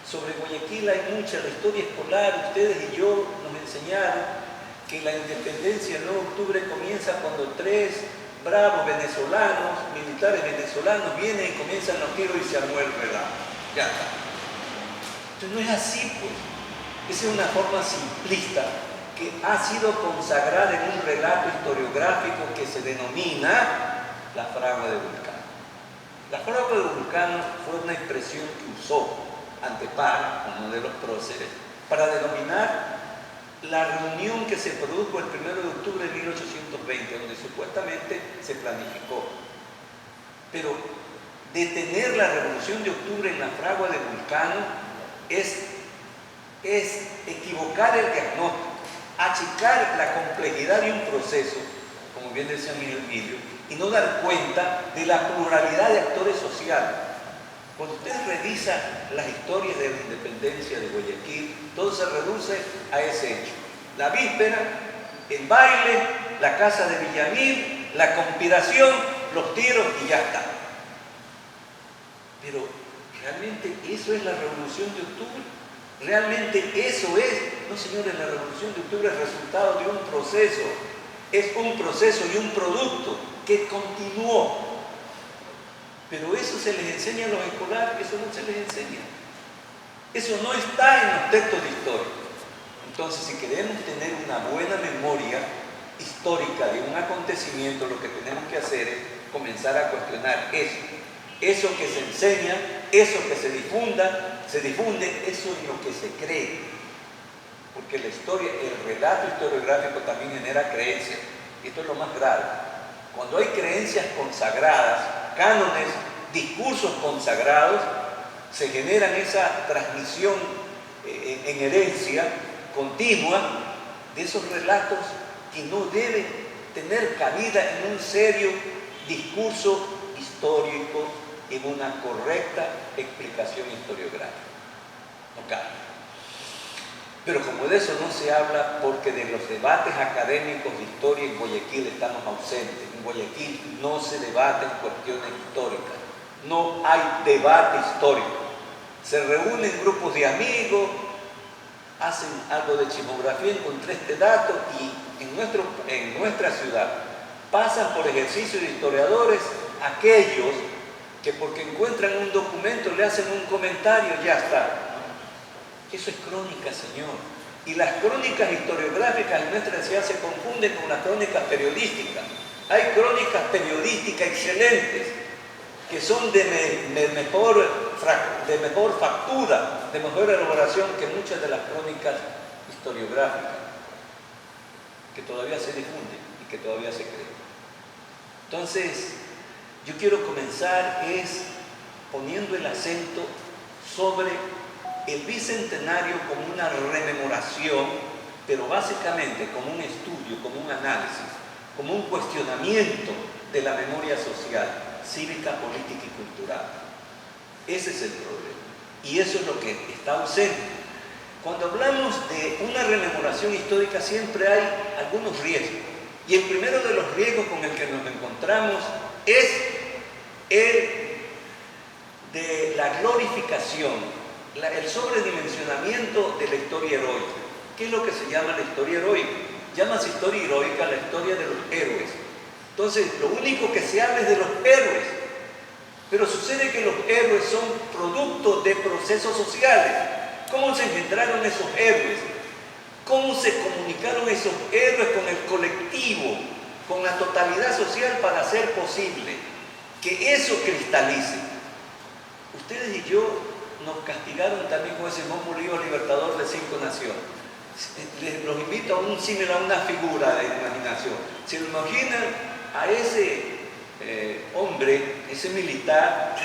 Sobre Guayaquil hay mucha, la historia escolar, ustedes y yo nos enseñaron que la independencia el 9 de octubre comienza cuando 3 bravos venezolanos, militares venezolanos, vienen y comienzan los tiros y se armó el relajo. Ya está. Entonces no es así, pues. Esa es una forma simplista que ha sido consagrada en un relato historiográfico que se denomina la fragua de Vulcano. La fragua de Vulcano fue una expresión que usó Antepara, uno de los próceres, para denominar la reunión que se produjo el 1 de octubre de 1820, donde supuestamente se planificó. Pero detener la revolución de octubre en la fragua de Vulcano es equivocar el diagnóstico, achicar la complejidad de un proceso, como bien decía Miguel Emilio, y no dar cuenta de la pluralidad de actores sociales. Cuando ustedes revisan las historias de la independencia de Guayaquil, todo se reduce a ese hecho. La víspera, El baile, la casa de Villamil, la conspiración, los tiros y ya está. Pero ¿realmente eso es la Revolución de Octubre? ¿Realmente eso es? No, señores, la Revolución de Octubre es el resultado de un proceso. Es un proceso y un producto que continuó. Pero eso se les enseña a los escolares, eso no se les enseña. Eso no está en los textos de historia. Entonces, si queremos tener una buena memoria histórica de un acontecimiento, lo que tenemos que hacer es comenzar a cuestionar eso. Eso que se enseña, eso que se difunde, eso es lo que se cree. Porque la historia, el relato historiográfico también genera creencias. Y esto es lo más grave. Cuando hay creencias consagradas, cánones, discursos consagrados, se generan esa transmisión en herencia continua de esos relatos que no deben tener cabida en un serio discurso histórico, en una correcta explicación historiográfica. No cabe. Pero como de eso no se habla, porque de los debates académicos de historia en Guayaquil estamos ausentes. En Guayaquil no se debaten cuestiones históricas. No hay debate histórico. Se reúnen grupos de amigos, hacen algo de chismografía, encontré este dato, y en nuestra ciudad pasan por ejercicio de historiadores aquellos que porque encuentran un documento le hacen un comentario, ya está. Eso es crónica, señor. Y las crónicas historiográficas en nuestra ciudad se confunden con las crónicas periodísticas. Hay crónicas periodísticas excelentes que son de mejor factura, de mejor elaboración que muchas de las crónicas historiográficas que todavía se difunden y que todavía se creen. Entonces, yo quiero comenzar poniendo el acento sobre el bicentenario como una rememoración, pero básicamente como un estudio, como un análisis, como un cuestionamiento de la memoria social, cívica, política y cultural. Ese es el problema. Y eso es lo que está ausente. Cuando hablamos de una rememoración histórica siempre hay algunos riesgos. Y el primero de los riesgos con el que nos encontramos es el de la glorificación, el sobredimensionamiento de la historia heroica. ¿Qué es lo que se llama la historia heroica? Llámase historia heroica la historia de los héroes. Entonces, lo único que se habla es de los héroes. Pero sucede que los héroes son productos de procesos sociales. ¿Cómo se engendraron esos héroes? ¿Cómo se comunicaron esos héroes con el colectivo, con la totalidad social para hacer posible que eso cristalice? Ustedes y yo nos castigaron también con ese Simón Bolívar libertador de 5 naciones. Los invito a un símil, a una figura de imaginación. Se lo imaginan a ese hombre, ese militar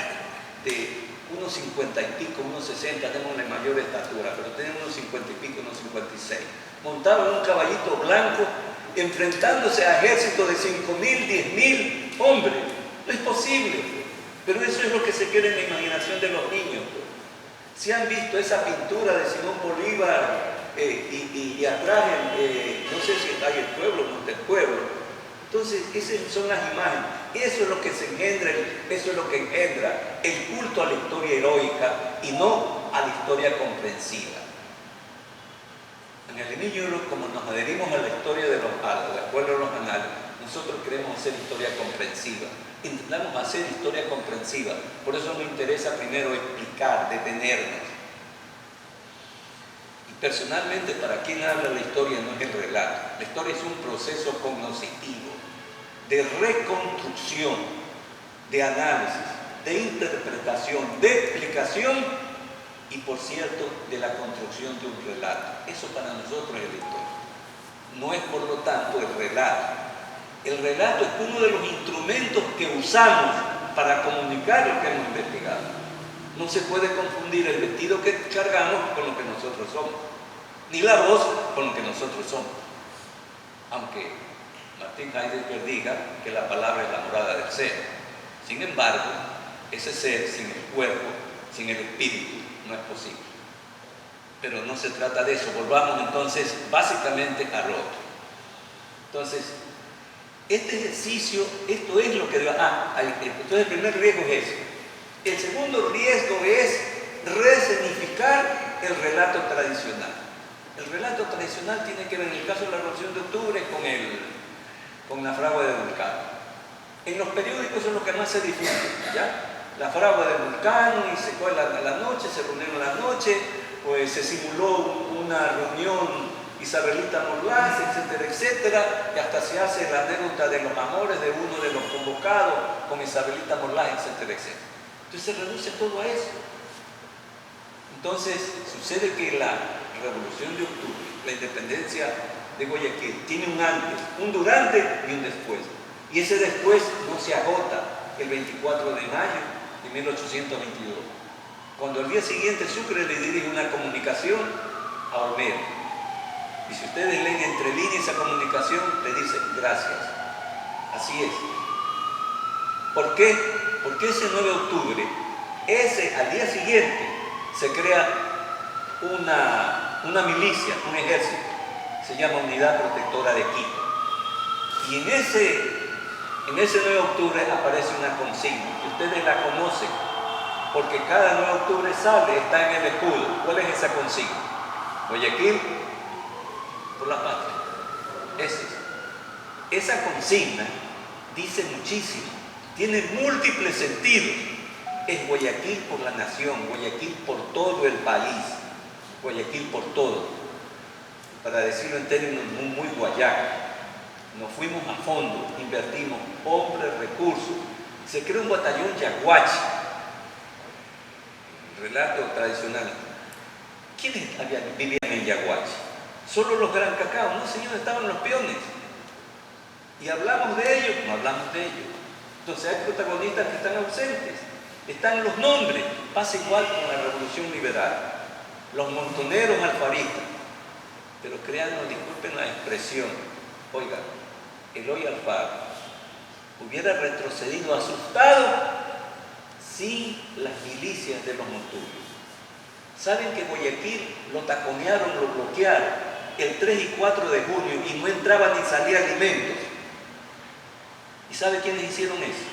de unos 50 y pico, unos 60, tenemos la mayor estatura, pero tenemos unos 50 y pico, unos 56, montado en un caballito blanco, enfrentándose a ejércitos de 5.000, 10.000 hombres. No es posible, pero eso es lo que se queda en la imaginación de los niños. Si han visto esa pintura de Simón Bolívar y atrás, no sé si hay el pueblo, Montepueblo. Entonces, esas son las imágenes. Eso es lo que se engendra, eso es lo que engendra el culto a la historia heroica y no a la historia comprensiva. En el inicio, como nos adherimos a la historia de la escuela de los anales, nosotros queremos hacer historia comprensiva. Intentamos hacer historia comprensiva. Por eso nos interesa primero explicar, detenernos. Y personalmente, para quien habla la historia no es el relato. La historia es un proceso cognoscitivo, de reconstrucción, de análisis, de interpretación, de explicación y, por cierto, de la construcción de un relato. Eso para nosotros es la historia. No es, por lo tanto, el relato. El relato es uno de los instrumentos que usamos para comunicar lo que hemos investigado. No se puede confundir el vestido que cargamos con lo que nosotros somos, ni la voz con lo que nosotros somos. Aunque Martin Heidegger diga que la palabra es la morada del ser. Sin embargo, ese ser sin el cuerpo, sin el espíritu, no es posible. Pero no se trata de eso. Volvamos entonces básicamente al otro. Entonces, este ejercicio, esto es lo que... entonces el primer riesgo es eso. El segundo riesgo es resignificar el relato tradicional. El relato tradicional tiene que ver, en el caso de la Revolución de Octubre, con la fragua de Vulcano. En los periódicos es lo que más se difunde, ¿ya? La fragua de Vulcano, y se fue a la noche, se reunieron a la noche, pues se simuló una reunión isabelita-morlás, etcétera, etcétera, y hasta se hace la anécdota de los amores de uno de los convocados con Isabelita Morlás, etcétera, etcétera. Entonces se reduce todo a eso. Entonces sucede que la Revolución de Octubre, la independencia de Guayaquil, tiene un antes, un durante y un después. Y ese después no se agota el 24 de mayo de 1822, cuando al día siguiente Sucre le dirige una comunicación a Olmedo. Y si ustedes leen entre líneas esa comunicación, le dice gracias. Así es. ¿Por qué? Porque ese 9 de octubre, al día siguiente, se crea una milicia, un ejército. Se llama Unidad Protectora de Quito. Y en ese 9 de octubre aparece una consigna, que ustedes la conocen, porque cada 9 de octubre sale, está en el escudo. ¿Cuál es esa consigna? Guayaquil por la patria. Esa consigna dice muchísimo, tiene múltiples sentidos. Es Guayaquil por la nación, Guayaquil por todo el país, Guayaquil por todo. Para decirlo en términos muy guayacos, nos fuimos a fondo, invertimos hombres, recursos. Se creó un batallón yaguachi, relato tradicional. ¿Quiénes vivían en Yaguachi? Solo los Gran Cacao. No, señor, estaban los peones. Y hablamos de ellos, no hablamos de ellos. Entonces hay protagonistas que están ausentes. Están los nombres. Pasa igual con la Revolución Liberal. Los montoneros alfaristas. Pero créanme, disculpen la expresión. Oiga, Eloy Alfaro hubiera retrocedido asustado sin las milicias de los montubios. Saben que Guayaquil lo taconearon, lo bloquearon el 3 y 4 de junio y no entraban ni salían alimentos. ¿Y sabe quiénes hicieron eso?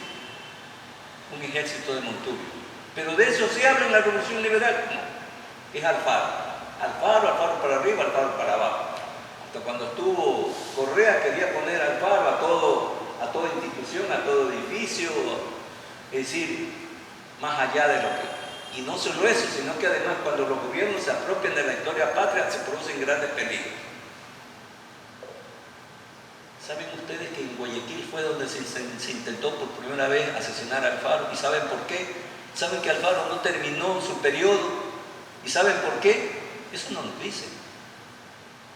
Un ejército de montubios. Pero de eso se habla en la Revolución Liberal. No, es Alfaro. Alfaro para arriba, Alfaro para abajo. Hasta cuando estuvo Correa quería poner Alfaro a toda institución, a todo edificio, es decir, más allá de lo que... Y no solo eso, sino que además cuando los gobiernos se apropian de la historia patria se producen grandes peligros. ¿Saben ustedes que en Guayaquil fue donde se intentó por primera vez asesinar a Alfaro? ¿Y saben por qué? ¿Saben que Alfaro no terminó su periodo? ¿Y saben por qué? Eso no nos dicen.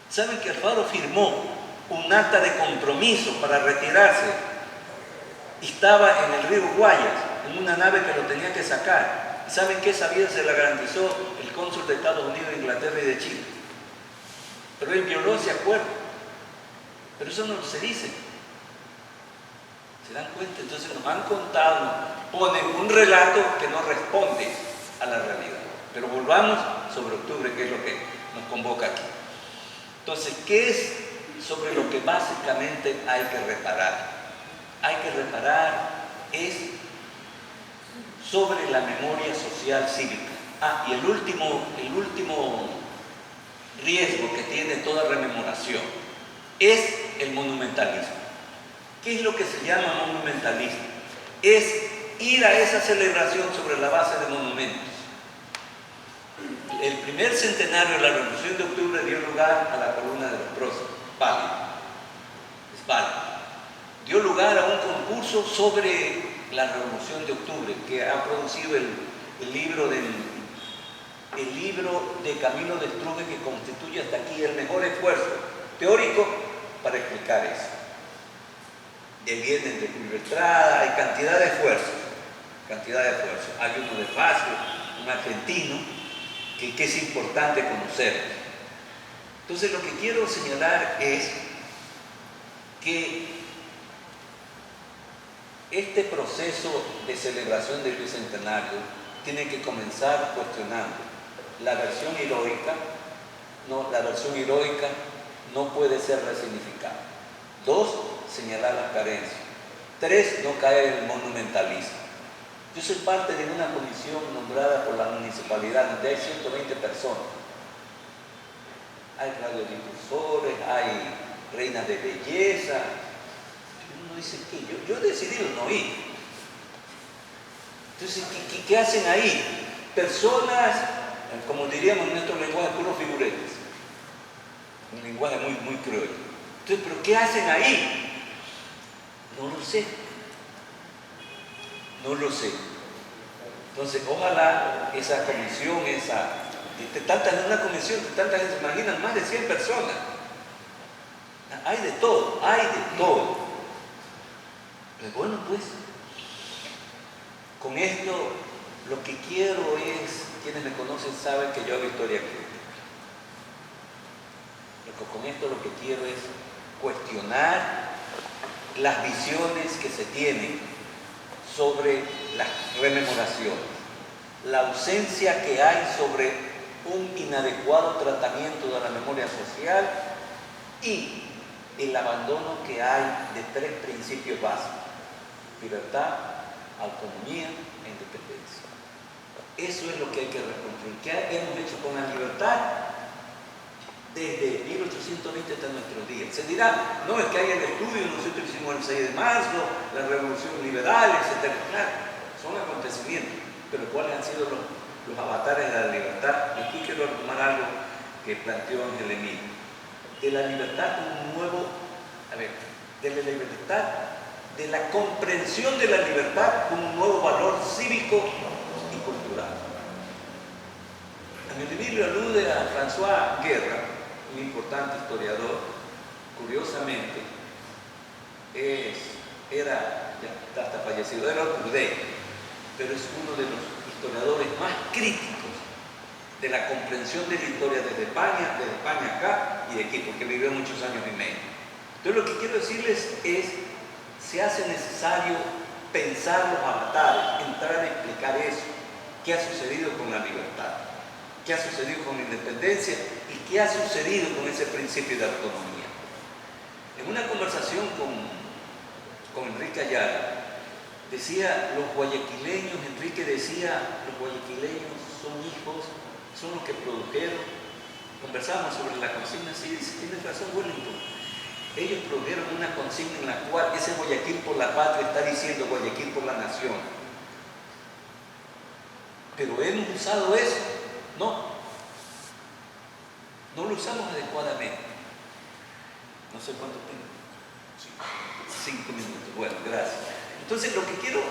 ¿Saben que Alfaro firmó un acta de compromiso para retirarse? Y estaba en el río Guayas, en una nave que lo tenía que sacar. ¿Saben qué esa vida se la garantizó el cónsul de Estados Unidos, de Inglaterra y de Chile? Pero él violó ese acuerdo. Pero eso no se dice. ¿Se dan cuenta? Entonces nos han contado, ponen un relato que no responde a la realidad. Pero volvamos sobre octubre, que es lo que nos convoca aquí. Entonces, ¿qué es sobre lo que básicamente hay que reparar? Hay que reparar es sobre la memoria social cívica. Y el último riesgo que tiene toda rememoración es el monumentalismo. ¿Qué es lo que se llama monumentalismo? Es ir a esa celebración sobre la base de monumentos. El primer centenario de la Revolución de Octubre dio lugar a la columna de los próceres, válido. Es válido. Dio lugar a un concurso sobre la Revolución de Octubre, que ha producido el libro de Camilo de Strube, que constituye hasta aquí el mejor esfuerzo teórico para explicar eso. De Viernes de Julio Estrada, hay cantidad de esfuerzos. Hay uno de Facio, un argentino, que es importante conocer. Entonces lo que quiero señalar es que este proceso de celebración del bicentenario tiene que comenzar cuestionando la versión heroica. No, la versión heroica no puede ser resignificada. 2, señalar las carencias. 3, no caer en el monumentalismo. Yo soy parte de una comisión nombrada por la municipalidad donde hay 120 personas. Hay radiodifusores, hay reinas de belleza. Uno dice, ¿qué? Yo he decidido no ir. Entonces, ¿qué hacen ahí? Personas, como diríamos en nuestro lenguaje, puros figuretes. Un lenguaje muy, muy cruel. Entonces, ¿pero qué hacen ahí? No lo sé. No lo sé. Entonces, ojalá esa comisión, una comisión de tanta gente, se imaginan más de 100 personas. Hay de todo, hay de todo. Pero bueno, pues, con esto lo que quiero es, quienes me conocen saben que yo hago historia crítica. Con esto lo que quiero es cuestionar las visiones que se tienen sobre las rememoraciones, la ausencia que hay sobre un inadecuado tratamiento de la memoria social y el abandono que hay de 3 principios básicos: libertad, autonomía e independencia. Eso es lo que hay que reconstruir. ¿Qué hemos hecho con la libertad? Desde 1820 hasta nuestros días. Se dirá, no, es que hay el estudio, nosotros hicimos el 6 de marzo, la revolución liberal, etc. Claro, son acontecimientos, pero ¿cuáles han sido los avatares de la libertad? Aquí quiero retomar algo que planteó Ángel Emilio. De la libertad como un nuevo, de la libertad, de la comprensión de la libertad como un nuevo valor cívico y cultural. Ángel Emilio alude a François Guerra, un importante historiador, curiosamente, ya está fallecido, era judeo, pero es uno de los historiadores más críticos de la comprensión de la historia desde España acá y de aquí, porque vivió muchos años y medio. Entonces lo que quiero decirles es, se hace necesario pensar los avatares, entrar a explicar eso, qué ha sucedido con la libertad, qué ha sucedido con la independencia y qué ha sucedido con ese principio de autonomía. En una conversación con Enrique Ayala, Enrique decía, los guayaquileños son hijos, son los que produjeron. Conversábamos sobre la consigna, sí, tienes razón, Wellington. Ellos produjeron una consigna en la cual ese Guayaquil por la patria está diciendo Guayaquil por la nación. Pero hemos usado eso. No lo usamos adecuadamente. No sé cuánto tengo. 5 minutos. Bueno, gracias. Entonces, lo que quiero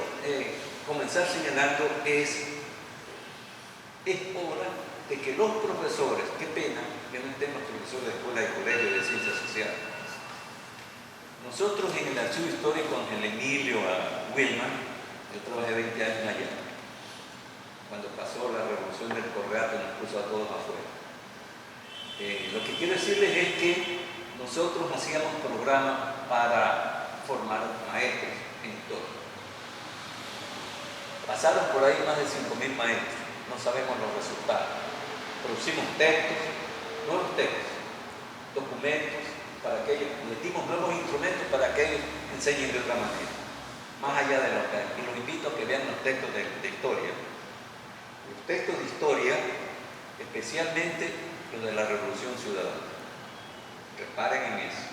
comenzar señalando es hora de que los profesores, qué pena, que no estén los profesores de escuela y colegio de ciencias sociales. Nosotros en el archivo histórico Ángel Emilio a Wilman, yo trabajé 20 años allá. Cuando pasó la revolución del Correato nos puso a todos afuera. Lo que quiero decirles es que nosotros hacíamos programas para formar maestros en historia. Pasaron por ahí más de 5.000 maestros, no sabemos los resultados. Producimos textos, nuevos textos, documentos, para que ellos, les dimos nuevos instrumentos para que ellos enseñen de otra manera, más allá de lo que hay. Y los invito a que vean los textos de historia. Los textos de historia, especialmente los de la Revolución Ciudadana. Reparen en eso,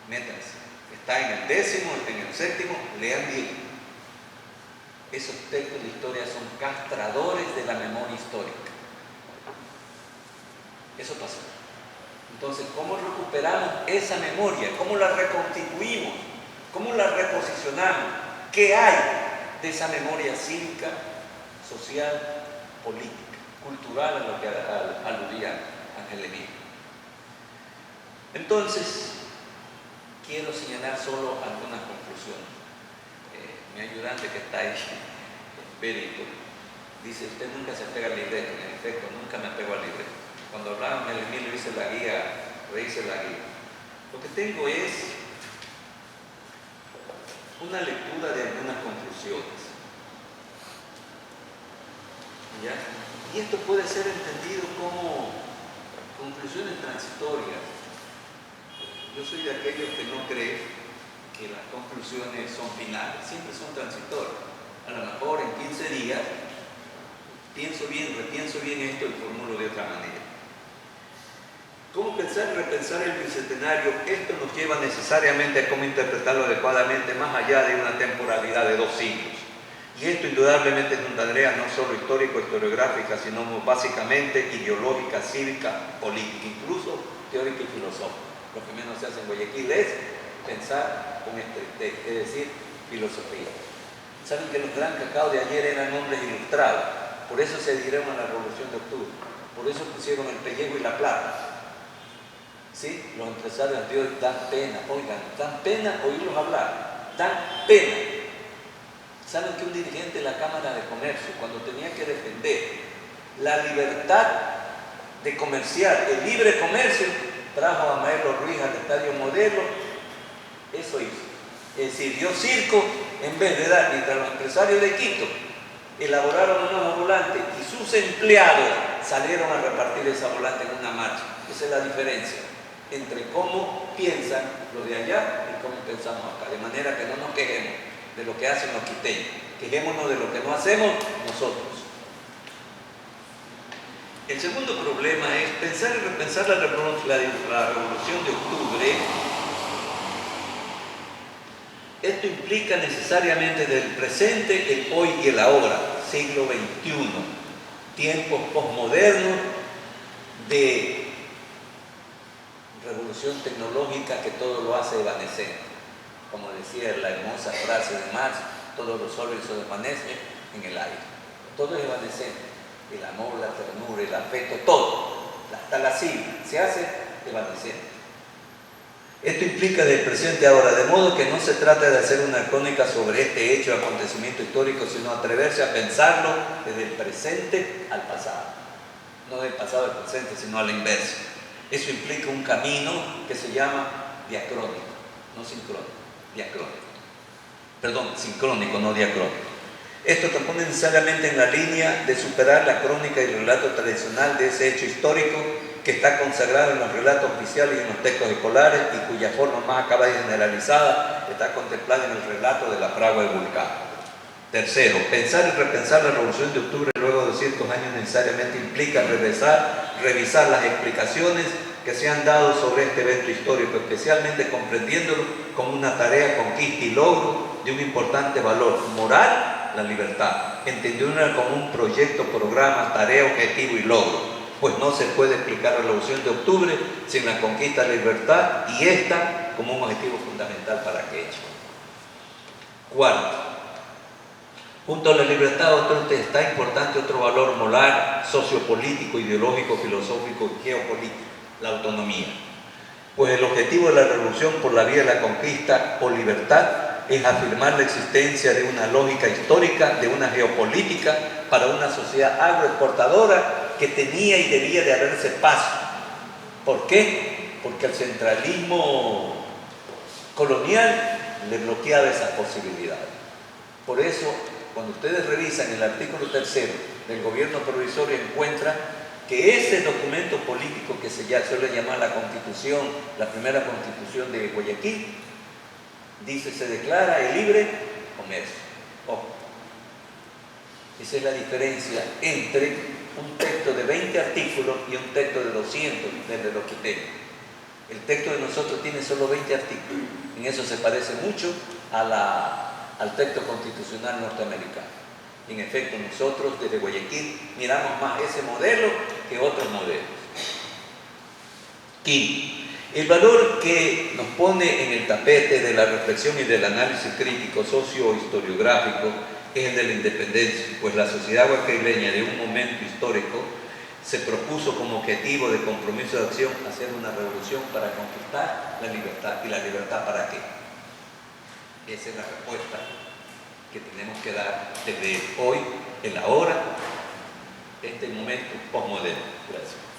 métanse. Está en el 10º, en el 7º, lean bien. Esos textos de historia son castradores de la memoria histórica. Eso pasó. Entonces, ¿cómo recuperamos esa memoria? ¿Cómo la reconstituimos? ¿Cómo la reposicionamos? ¿Qué hay de esa memoria cívica, social, política, cultural a lo que aludía Ángel Emilio? Entonces, quiero señalar solo algunas conclusiones. Mi ayudante que está ahí, Benito, dice, usted nunca se pega al libreto. En efecto, nunca me apego al libreto. Cuando hablaba Ángel Emilio, hice la guía, rehice la guía. Lo que tengo es una lectura de algunas conclusiones. ¿Ya? Y esto puede ser entendido como conclusiones transitorias. Yo soy de aquellos que no creen que las conclusiones son finales, siempre son transitorias. A lo mejor en 15 días pienso bien, repienso bien esto y formulo de otra manera. ¿Cómo pensar y repensar el bicentenario? Esto nos lleva necesariamente a cómo interpretarlo adecuadamente más allá de una temporalidad de 2 siglos. Y esto indudablemente es una tarea no solo histórico-historiográfica, sino básicamente ideológica, cívica, política, incluso teórica y filosófica. Lo que menos se hace en Guayaquil es pensar con estrictez, es decir, filosofía. Saben que los gran cacao de ayer eran hombres ilustrados, por eso se adhirieron a la Revolución de Octubre, por eso pusieron el pellejo y la plata. ¿Sí? Los empresarios de hoy dan pena, oigan, dan pena oírlos hablar, dan pena. Saben que un dirigente de la Cámara de Comercio, cuando tenía que defender la libertad de comerciar, el libre comercio, trajo a Maelo Ruiz al Estadio Modelo, eso hizo. Es decir, dio circo en vez de dar, mientras los empresarios de Quito elaboraron unos volantes y sus empleados salieron a repartir esa volante en una marcha. Esa es la diferencia entre cómo piensan los de allá y cómo pensamos acá. De manera que no nos quejemos de lo que hacen los quiteños, quejémonos de lo que no hacemos nosotros. El segundo problema es pensar y repensar la Revolución de Octubre. Esto implica necesariamente del presente, el hoy y el ahora, siglo XXI, tiempos posmodernos de revolución tecnológica que todo lo hace evanescente. Como decía la hermosa frase de Marx, todos los sólidos desvanecen en el aire. Todo es evanescente. El amor, la ternura, el afecto, todo. Hasta la sigla se hace evanescente. Esto implica del presente ahora, de modo que no se trata de hacer una crónica sobre este hecho, acontecimiento histórico, sino atreverse a pensarlo desde el presente al pasado. No del pasado al presente, sino a la inversa. Eso implica un camino que se llama diacrónico, no sincrónico, diacrónico. Perdón, sincrónico, no diacrónico. Esto te pone necesariamente en la línea de superar la crónica y el relato tradicional de ese hecho histórico que está consagrado en los relatos oficiales y en los textos escolares y cuya forma más acabada y generalizada está contemplada en el relato de la fragua de Vulcano. Tercero, pensar y repensar la Revolución de Octubre luego de ciertos años necesariamente implica revisar las explicaciones que se han dado sobre este evento histórico, especialmente comprendiéndolo como una tarea, conquista y logro de un importante valor moral, la libertad, entendiéndola como un proyecto, programa, tarea, objetivo y logro, pues no se puede explicar la Revolución de Octubre sin la conquista de la libertad y esta como un objetivo fundamental para aquello. Cuarto, junto a la libertad está importante otro valor moral, sociopolítico, ideológico, filosófico y geopolítico, la autonomía. Pues el objetivo de la revolución por la vía de la conquista o libertad es afirmar la existencia de una lógica histórica, de una geopolítica para una sociedad agroexportadora que tenía y debía de haberse paso. ¿Por qué? Porque el centralismo colonial le bloqueaba esas posibilidades. Por eso, cuando ustedes revisan el artículo 3 del gobierno provisorio, encuentran que ese documento político que se suele llamar la Constitución, la primera Constitución de Guayaquil, dice, se declara el libre comercio. Ojo. Esa es la diferencia entre un texto de 20 artículos y un texto de 200 desde los quiteños. El texto de nosotros tiene solo 20 artículos. En eso se parece mucho al texto constitucional norteamericano. En efecto, nosotros desde Guayaquil miramos más ese modelo que otros modelos. Quinto, el valor que nos pone en el tapete de la reflexión y del análisis crítico socio-historiográfico es el de la independencia, pues la sociedad guayaquileña de un momento histórico se propuso como objetivo de compromiso de acción hacer una revolución para conquistar la libertad. ¿Y la libertad para qué? Esa es la respuesta que tenemos que dar desde hoy, el ahora, este momento postmoderno. Gracias.